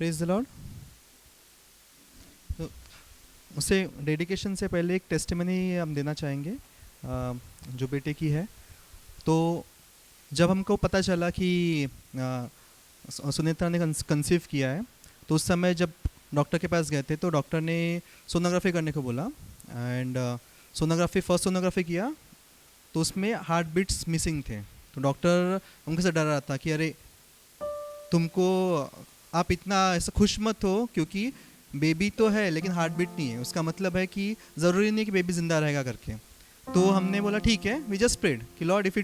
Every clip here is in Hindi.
Praise the Lord. तो उसे डेडिकेशन से पहले एक टेस्टिमनी हम देना चाहेंगे जो बेटे की है। तो जब हमको पता चला कि सुनेत्रा ने कंसीव किया है, तो उस समय जब डॉक्टर के पास गए थे तो डॉक्टर ने सोनोग्राफी करने को बोला। एंड फर्स्ट सोनोग्राफी किया तो उसमें हार्ट बीट्स मिसिंग थे। तो डॉक्टर उनके से डर रहा था कि अरे तुमको, आप इतना ऐसा खुश मत हो क्योंकि बेबी तो है लेकिन हार्ट बीट नहीं है, उसका मतलब है कि ज़रूरी नहीं कि बेबी ज़िंदा रहेगा करके। तो हमने बोला ठीक है, वी जस्ट प्रेड कि Lord if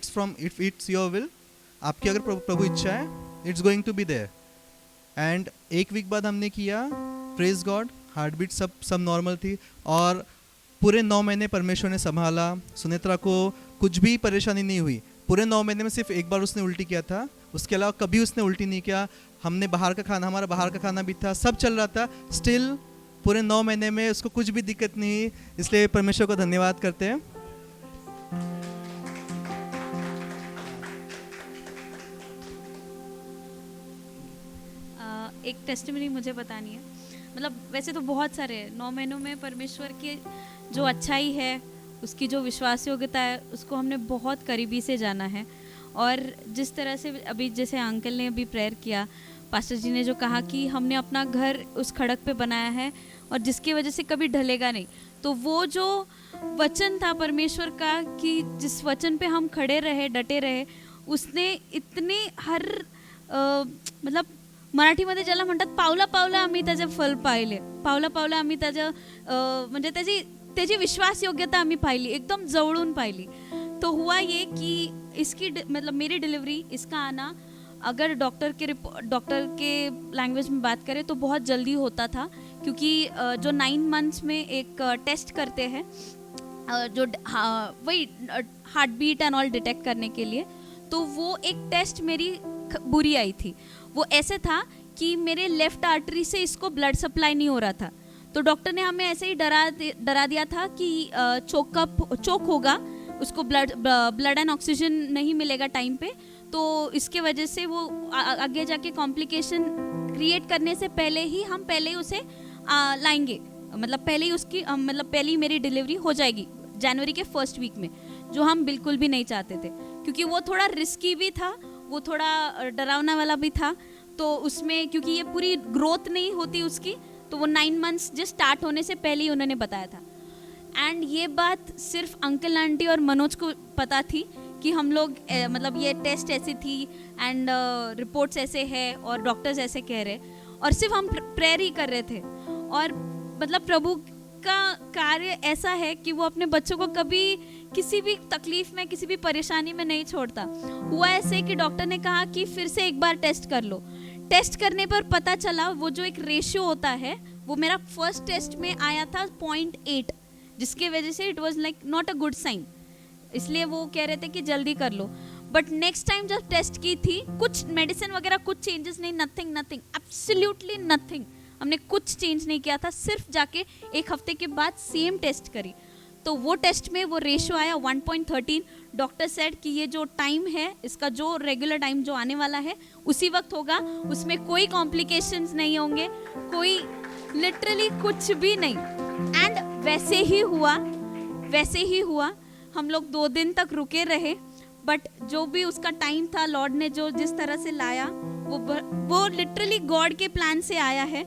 it's your will, आपकी अगर प्रभु इच्छा है, it's going to be there. And एक वीक बाद हमने किया, प्रेज गॉड, हार्ट बीट सब नॉर्मल थी। और पूरे 9 महीने परमेश्वर ने संभाला। सुनेत्रा को कुछ भी परेशानी नहीं हुई। पूरे 9 महीने में सिर्फ एक बार उसने उल्टी किया था, उसके अलावा कभी उसने उल्टी नहीं किया। हमने हमारा बाहर का खाना भी था, सब चल रहा था। स्टिल पूरे 9 महीने में उसको कुछ भी दिक्कत नहीं हुई। इसलिए परमेश्वर को धन्यवाद करते हैं। एक टेस्टिमनी मुझे बतानी है। मतलब वैसे तो बहुत सारे 9 महीनों में परमेश्वर की जो अच्छाई है, उसकी जो विश्वास योग्यता है, उसको हमने बहुत करीबी से जाना है। और जिस तरह से अभी जैसे अंकल ने अभी प्रेयर किया, पास्टर जी ने जो कहा कि हमने अपना घर उस खड़क पे बनाया है और जिसकी वजह से कभी ढलेगा नहीं, तो वो जो वचन था परमेश्वर का कि जिस वचन पे हम खड़े रहे, डटे रहे, उसने इतने मतलब मराठीमध्ये ज्याला म्हणतात पावला पावला आम्ही त्याचे फल पाहिले, पावला पावला आम्ही त्याच्या म्हणजे त्याची विश्वास योग्यता आम्ही पाहिली, एकदम जवळून पाहिली। तो हुआ ये कि इसकी मतलब मेरी डिलीवरी, इसका आना अगर डॉक्टर के लैंग्वेज में बात करें तो बहुत जल्दी होता था, क्योंकि जो 9 मंथ्स में एक टेस्ट करते हैं जो वही heart beat and all detect करने के लिए, तो वो एक टेस्ट मेरी बुरी आई थी। वो ऐसे था कि मेरे लेफ्ट आर्टरी से इसको ब्लड सप्लाई नहीं हो रहा था। तो डॉक्टर ने हमें ऐसे ही डरा दिया था कि चोक होगा, उसको ब्लड एंड ऑक्सीजन नहीं मिलेगा टाइम पे, तो इसके वजह से वो आगे जाके कॉम्प्लिकेशन क्रिएट करने से पहले ही उसे लाएंगे। मतलब पहले ही मेरी डिलीवरी हो जाएगी जनवरी के फर्स्ट वीक में, जो हम बिल्कुल भी नहीं चाहते थे, क्योंकि वो थोड़ा रिस्की भी था, वो थोड़ा डरावना वाला भी था। तो उसमें क्योंकि ये पूरी ग्रोथ नहीं होती उसकी, तो वो 9 मंथ्स जस्ट स्टार्ट होने से पहले ही उन्होंने बताया था। एंड ये बात सिर्फ अंकल आंटी और मनोज को पता थी कि हम लोग मतलब ये टेस्ट ऐसी थी एंड रिपोर्ट्स ऐसे है और डॉक्टर्स ऐसे कह रहे, और सिर्फ हम प्रेयर ही कर रहे थे। और मतलब प्रभु का कार्य ऐसा है कि वो अपने बच्चों को कभी किसी भी तकलीफ में, किसी भी परेशानी में नहीं छोड़ता। हुआ ऐसे कि डॉक्टर ने कहा कि फिर से एक बार टेस्ट कर लो। टेस्ट करने पर पता चला वो जो एक रेशियो होता है, वो मेरा फर्स्ट टेस्ट में आया था 0.8, जिसके वजह से it was like not a good sign. इसलिए वो कह रहे थे कि जल्दी कर लो। बट नेक्स्ट टाइम जब टेस्ट की थी, कुछ मेडिसिन वगैरह कुछ चेंजेस नहीं, नथिंग एब्सोल्युटली नथिंग। हमने कुछ चेंज नहीं किया था, सिर्फ जाके 1 हफ्ते के बाद सेम टेस्ट करी, तो वो टेस्ट में वो रेशियो आया 1.13। डॉक्टर सेड कि ये जो टाइम है, इसका जो रेगुलर टाइम जो आने वाला है उसी वक्त होगा, उसमें कोई कॉम्प्लिकेशंस नहीं होंगे, कोई लिटरली कुछ भी नहीं। एंड वैसे ही हुआ। हम लोग 2 दिन तक रुके रहे, बट जो भी उसका टाइम था, लॉर्ड ने जो जिस तरह से लाया, वो लिटरली गॉड के प्लान से आया है।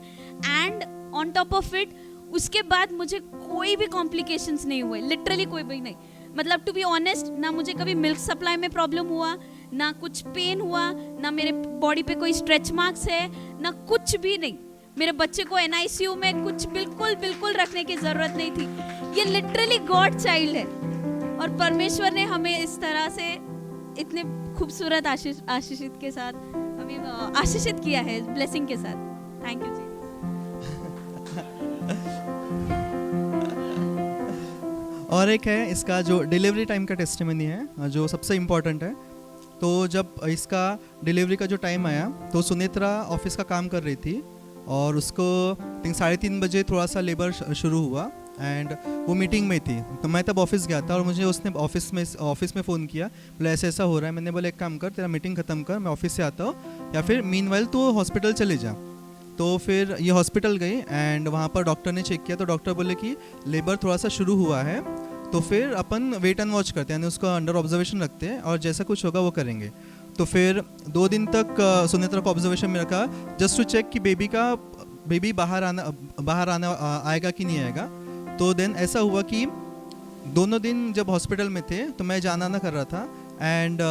And on top of it उसके बाद मुझे कोई भी कॉम्प्लिकेशंस नहीं हुए, लिटरली कोई भी नहीं। मतलब टू बी ऑनेस्ट, ना मुझे कभी मिल्क सप्लाई में प्रॉब्लम हुआ, ना कुछ पेन हुआ, ना मेरे बॉडी पे कोई स्ट्रेच मार्क्स है, ना कुछ भी नहीं। मेरे बच्चे को NICU में कुछ बिल्कुल रखने की जरूरत नहीं थी। ये लिटरली गॉड चाइल्ड है, और परमेश्वर ने हमें इस तरह से इतने खूबसूरत आशीषित के साथ हमें आशीषित किया है, ब्लेसिंग के साथ। थैंक यू जी। और एक है इसका जो डिलीवरी टाइम का टेस्टिमनी है, जो सबसे इम्पॉर्टेंट है। तो जब इसका डिलीवरी का जो टाइम आया, तो सुनेत्रा ऑफिस का काम कर रही थी और उसको 3:30 बजे थोड़ा सा लेबर शुरू हुआ एंड वो मीटिंग में थी। तो मैं तब ऑफिस गया था और मुझे उसने ऑफिस में फ़ोन किया, बोले ऐसा हो रहा है। मैंने बोला एक काम कर, तेरा मीटिंग ख़त्म कर, मैं ऑफिस से आता हूँ, या फिर मीनवाइल तो हॉस्पिटल चले जा। तो फिर ये हॉस्पिटल गई एंड वहाँ पर डॉक्टर ने चेक किया, तो डॉक्टर बोले कि लेबर थोड़ा सा शुरू हुआ है, तो फिर अपन वेट एंड वॉच करते हैं, यानी उसको अंडर ऑब्जर्वेशन रखते हैं और जैसा कुछ होगा वो करेंगे। तो फिर 2 दिन तक सुनेत्रा को ऑब्जर्वेशन में रखा, जस्ट टू चेक कि बेबी बाहर आना आएगा कि नहीं आएगा। तो देन ऐसा हुआ कि दोनों दिन जब हॉस्पिटल में थे तो मैं जाना आना कर रहा था एंड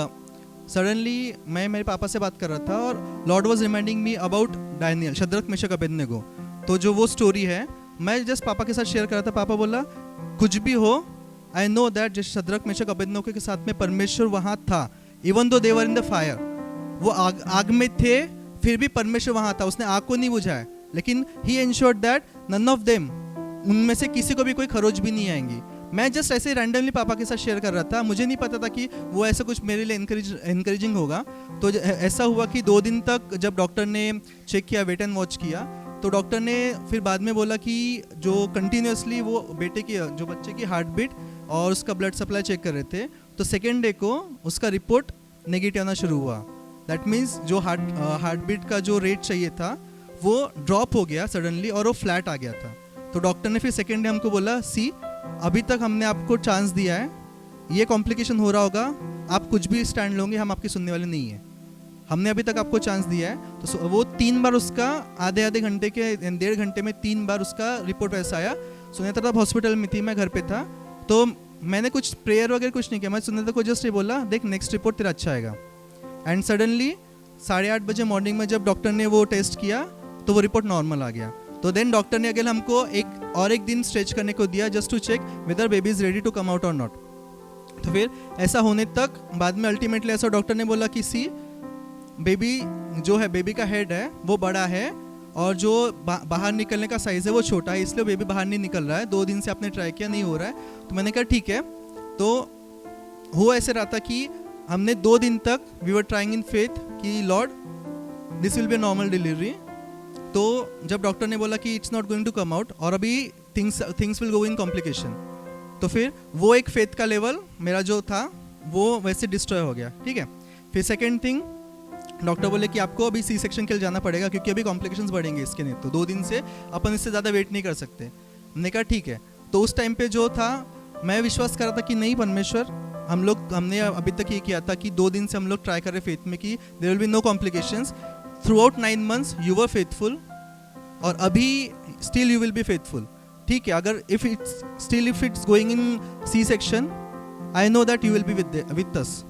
सडनली मैं मेरे पापा से बात कर रहा था और lord was reminding me about Daniel, Shadrach Meshach Abednego. तो जो वो स्टोरी है मैं जस्ट पापा के साथ शेयर कर रहा था। पापा बोला कुछ भी हो, आई नो दैट जिस शद्रक मेशक अबेदनेगो के साथ में परमेश्वर वहाँ था, even though they were in the fire, वो आग में थे फिर भी परमेश्वर वहाँ था, उसने आग को नहीं बुझाया, लेकिन he ensured that none of them, उनमें से किसी को भी कोई खरोच भी नहीं आएंगी। मैं जस्ट ऐसे रैंडमली पापा के साथ शेयर कर रहा था, मुझे नहीं पता था कि वो ऐसा कुछ मेरे लिए इनकरेजिंग होगा। तो ऐसा हुआ कि 2 दिन तक जब डॉक्टर ने चेक किया, वेट एंड वॉच किया, तो डॉक्टर ने फिर बाद में बोला कि जो कंटिन्यूसली वो बच्चे की हार्ट बीट और उसका ब्लड सप्लाई चेक कर रहे थे, तो सेकेंड डे को उसका रिपोर्ट नेगेटिव आना शुरू हुआ। दैट मीन्स जो हार्ट बीट का जो रेट चाहिए था वो ड्रॉप हो गया सडनली और वो फ्लैट आ गया था। तो डॉक्टर ने फिर सेकेंड डे हमको बोला, सी अभी तक हमने आपको चांस दिया है, ये कॉम्प्लिकेशन हो रहा होगा, आप कुछ भी स्टैंड लोगे हम आपकी सुनने वाले नहीं है, हमने अभी तक आपको चांस दिया है। तो वो 3 बार उसका आधे घंटे के 1.5 घंटे में 3 बार उसका रिपोर्ट वैसा आया। सुनेत्रा तब हॉस्पिटल में थी, मैं घर पे था, तो मैंने कुछ प्रेयर वगैरह कुछ नहीं किया, मैं सुनेत्रा को जस्ट ये बोला, देख नेक्स्ट रिपोर्ट तेरा अच्छा आएगा। एंड सडनली 8:30 बजे मॉर्निंग में जब डॉक्टर ने वो टेस्ट किया तो वो रिपोर्ट नॉर्मल आ गया। तो देन डॉक्टर ने अगेन हमको एक दिन स्ट्रेच करने को दिया just to check whether baby is ready to come out और नॉट। तो फिर ऐसा होने तक बाद में अल्टीमेटली ऐसा डॉक्टर ने बोला कि सी बेबी जो है, बेबी का हेड है वो बड़ा है और जो बाहर निकलने का साइज़ है वो छोटा है, इसलिए बेबी बाहर नहीं निकल रहा है। 2 दिन से आपने ट्राई किया, नहीं हो रहा है। तो मैंने कहा ठीक है। तो हो ऐसे रहा था कि हमने 2 दिन तक we were trying in faith कि lord this will be normal delivery. तो जब डॉक्टर ने बोला कि it's not going to come out और अभी things will go in complication, तो फिर वो एक फेथ का लेवल मेरा जो था वो वैसे डिस्ट्रॉय हो गया। ठीक है। फिर सेकेंड थिंग, डॉक्टर बोले कि आपको अभी सी सेक्शन के लिए जाना पड़ेगा क्योंकि अभी कॉम्प्लिकेशंस बढ़ेंगे इसके, नहीं तो 2 दिन से अपन इससे ज़्यादा वेट नहीं कर सकते। हमने कहा ठीक है। तो उस टाइम पे जो था मैं विश्वास कर रहा था कि नहीं परमेश्वर, हमने अभी तक ये किया था कि 2 दिन से हम लोग ट्राई कर रहे फेथ में कि there will be no complications. Throughout 9 months you were faithful और अभी still you will be faithful. ठीक है। अगर if it's going in C section, I know that you will be with us.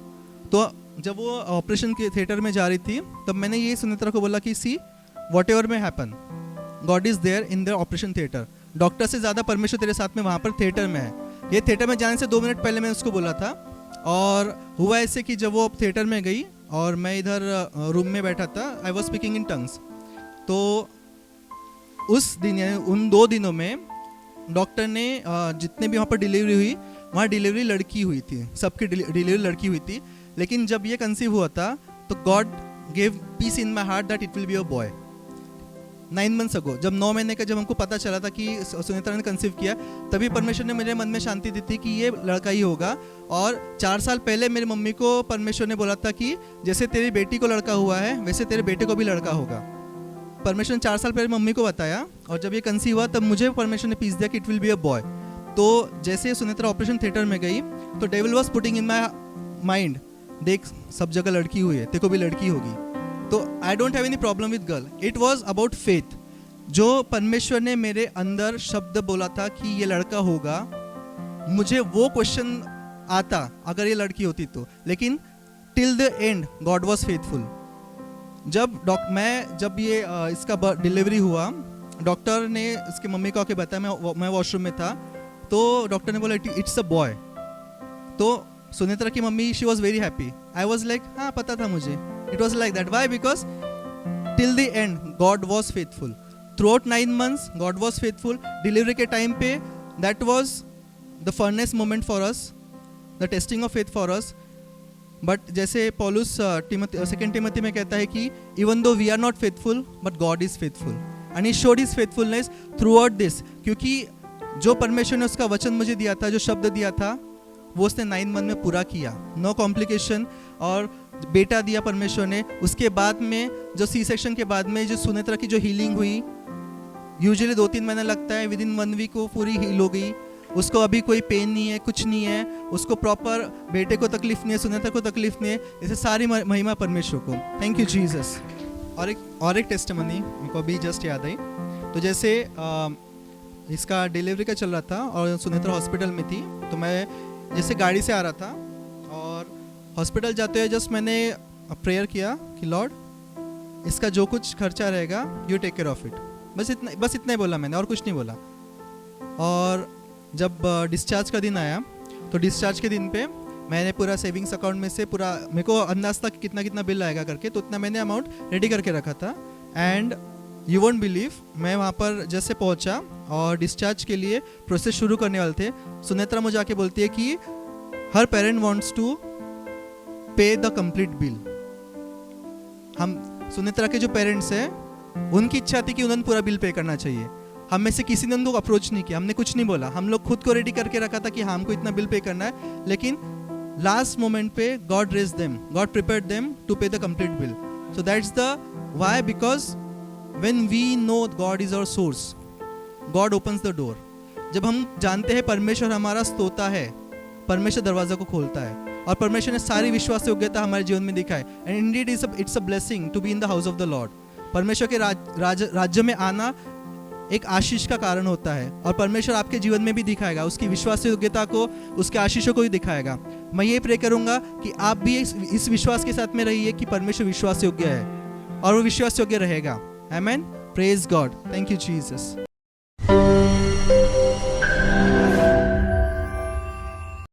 तो जब वो ऑपरेशन के थिएटर में जा रही थी तब मैंने ये सुनेत्रा को बोला कि see whatever may happen, God is there in the operation theatre. Doctor से ज़्यादा परमेश्वर तेरे साथ में वहाँ पर थिएटर में है। ये थिएटर में जाने से 2 मिनट पहले मैंने उसको बोला था। और हुआ ऐसे कि जब वो थिएटर में गई और मैं इधर रूम में बैठा था, I was speaking in tongues. तो उस दिन यानी उन 2 दिनों में डॉक्टर ने जितने भी वहाँ पर डिलीवरी हुई, वहाँ डिलीवरी लड़की हुई थी, सबकी डिलीवरी लड़की हुई थी। लेकिन जब ये कंसीव हुआ था तो God gave peace in my heart that it will be a boy. 9 months ago, जब 9 महीने का जब हमको पता चला था कि सुनेत्रा ने कंसीव किया, तभी परमेश्वर ने मेरे मन में शांति दी थी कि ये लड़का ही होगा। और 4 साल पहले मेरी मम्मी को परमेश्वर ने बोला था कि जैसे तेरी बेटी को लड़का हुआ है वैसे तेरे बेटे को भी लड़का होगा। परमेश्वर ने 4 साल पहले मम्मी को बताया और जब ये कंसीव हुआ तब मुझे परमेश्वर ने पीस दिया कि it will be a boy. तो जैसे सुनेत्रा ऑपरेशन थिएटर में गई तो devil was putting in my mind, देख सब जगह लड़की हुई है, तेरे को भी लड़की होगी। तो I don't have any problem with girl, it was about faith. जो परमेश्वर ने मेरे अंदर शब्द बोला था कि ये लड़का होगा, मुझे वो क्वेश्चन आता अगर ये लड़की होती तो, लेकिन till the end God was faithful. जब ये इसका डिलीवरी हुआ, डॉक्टर ने इसके मम्मी को आके बताया, मैं वॉशरूम में था, तो डॉक्टर ने बोला इट्स अ बॉय। तो सुनेत्रा की mummy she was very happy. I was like हाँ पता था मुझे। It was like that. Why? Because till the end God was faithful. Throughout 9 months God was faithful. Delivery के टाइम पे that was the furnace moment for us, the testing of faith for us. But जैसे पॉलुस 2 टिमोथी में कहता है कि even though we are not faithful but God is faithful and he showed his faithfulness throughout this. क्योंकि जो परमेश्वर ने उसका वचन मुझे दिया था, जो शब्द दिया था, वो उसने 9 months में पूरा किया। No complication. और बेटा दिया परमेश्वर ने। उसके बाद में जो सी सेक्शन के बाद में जो सुनेत्रा की जो हीलिंग हुई, यूजुअली 2-3 महीना लगता है, विद इन 1 वीक वो पूरी हील हो गई। उसको अभी कोई पेन नहीं है, कुछ नहीं है, उसको प्रॉपर बेटे को तकलीफ नहीं है, सुनेत्रा को तकलीफ नहीं है। इसे सारी महिमा परमेश्वर को। Thank you Jesus. और एक टेस्टिमनी मेरे को अभी जस्ट याद आई। तो जैसे इसका डिलीवरी का चल रहा था और सुनेत्रा हॉस्पिटल में थी, तो मैं जैसे गाड़ी से आ रहा था और हॉस्पिटल जाते हुए जस्ट मैंने प्रेयर किया कि लॉर्ड इसका जो कुछ खर्चा रहेगा you take care of it. बस इतना ही बोला मैंने, और कुछ नहीं बोला। और जब डिस्चार्ज का दिन आया तो डिस्चार्ज के दिन पे मैंने पूरा सेविंग्स अकाउंट में से पूरा, मेरे को अंदाज था कि कितना कितना बिल आएगा करके, तो उतना मैंने अमाउंट रेडी करके रखा था। एंड यू वोंट बिलीव, मैं वहाँ पर जैसे पहुँचा और डिस्चार्ज के लिए प्रोसेस शुरू करने वाले थे, सुनेत्रा मुझे आके बोलती है कि हर parent wants to pay the complete bill. हम सुनेत्रा के जो पेरेंट्स हैं उनकी इच्छा थी कि उन्होंने पूरा बिल पे करना चाहिए। हम में से किसी ने उनको अप्रोच नहीं किया, हमने कुछ नहीं बोला, हम लोग खुद को रेडी करके रखा था कि हाँ हमको इतना बिल पे करना है। लेकिन लास्ट मोमेंट पे God raise them, God prepared them to pay the complete bill. So that's the why, because when we know God is our source, God opens the door. जब हम जानते हैं परमेश्वर हमारा स्तोता है, परमेश्वर दरवाजा को खोलता है, और परमेश्वर ने सारी विश्वास योग्यता हमारे जीवन में दिखाई। And indeed it's a blessing to be in the house of the Lord. परमेश्वर के राज्य में आना एक आशीष का कारण होता है, और परमेश्वर आपके जीवन में भी दिखाएगा, उसकी विश्वास योग्यता को, उसके आशीषों को भी दिखाएगा। मैं ये प्रे करूंगा कि आप भी इस विश्वास के साथ में रहिए कि परमेश्वर विश्वास योग्य है और वो विश्वास योग्य रहेगा। Amen. Praise God. Thank you Jesus.